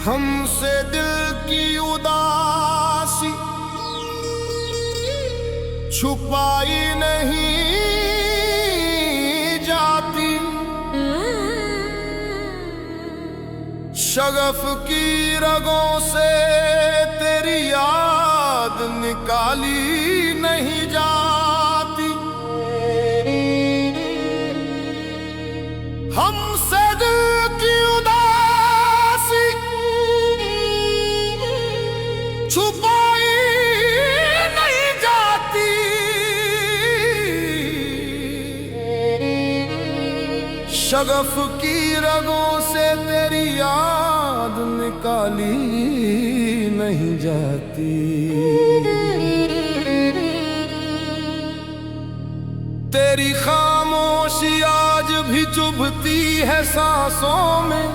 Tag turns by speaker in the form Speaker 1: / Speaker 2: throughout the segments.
Speaker 1: हमसे दिल की उदासी छुपाई नहीं जाती, शगफ की रगों से तेरी याद निकाली नहीं जाती। हमसे दिल की उदासी छुपाई नहीं जाती, शगफ की रगों से तेरी याद निकाली नहीं जाती। तेरी खामोशी आज भी चुभती है सांसों में,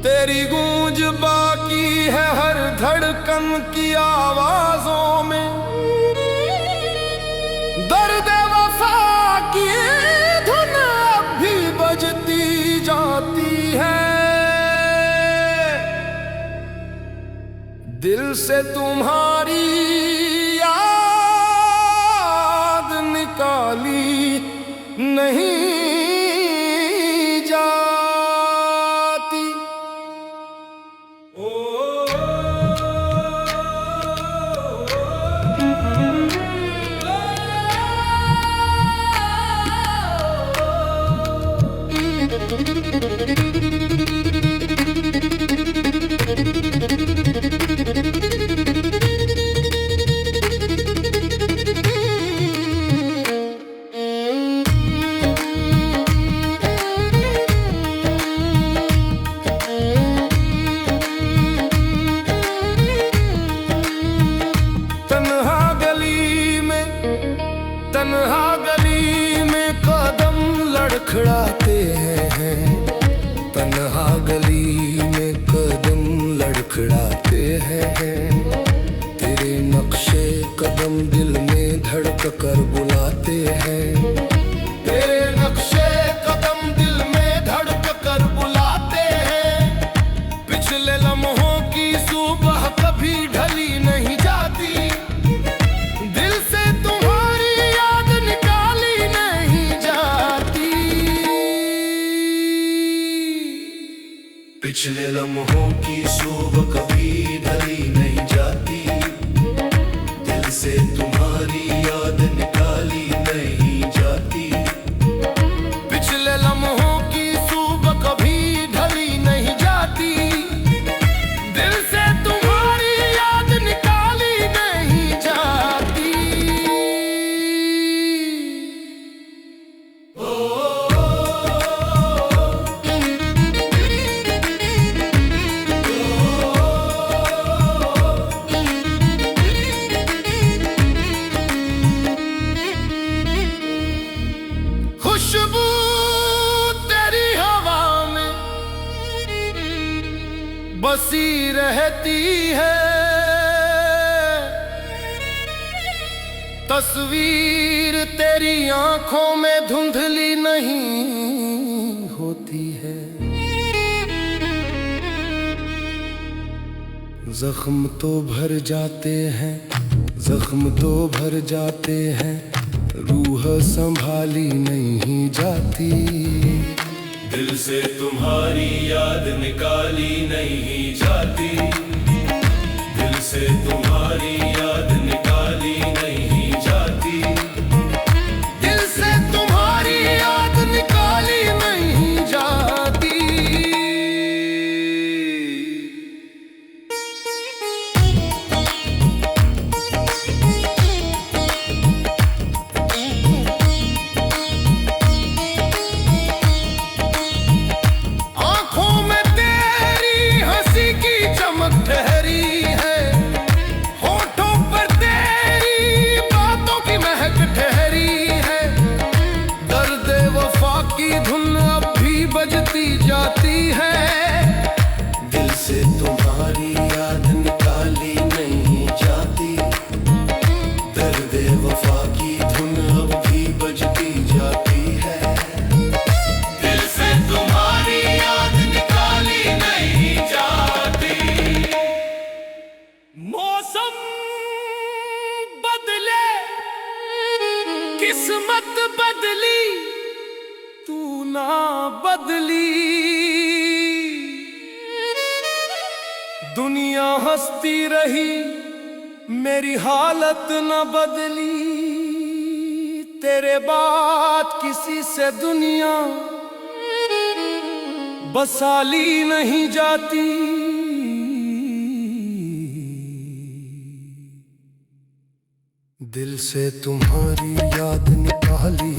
Speaker 1: तेरी गूंज बाकी है हर धड़कन की आवाजों में। दर्द वफा की धुन अब भी बजती जाती है, दिल से तुम्हारी याद निकाली नहीं तन्हा गली में कदम लड़खड़ाते हैं, तन्हा गली में कदम लड़खड़ाते हैं। तेरे नक्शे कदम दिल में धड़क कर बुलाते हैं, तेरे नक्शे कदम दिल में धड़क कर बुलाते हैं। पिछले लम्हों की सुबह कभी ढली नहीं जाती, दिल से तुम्हारी याद निकाली नहीं जाती। पिछले लम्हों की सुबह कभी ढली नहीं जाती, दिल से तुम्हारी याद निकाली नहीं जाती। पिछले लम्हों की सुबह कभी ढली नहीं जाती, दिल से तुम्हारी याद निकाली नहीं जाती। खुशबू तेरी हवा में बसी रहती है, तस्वीर तेरी आंखों में धुंधली नहीं होती है। जख्म तो भर जाते हैं, जख्म तो भर जाते हैं, रूह संभाली नहीं जाती। दिल से तुम्हारी याद निकाली नहीं जाती, दिल से तुम्हारी याद निकाली नहीं जाती। दिल से तुम्हारी याद निकाली नहीं जाती। ठहरी है, होठों किस्मत बदली तू ना बदली, दुनिया हंसती रही मेरी हालत न बदली। तेरे बाद किसी से दुनिया बसाली नहीं जाती। दिल से तुम्हारी याद निकाली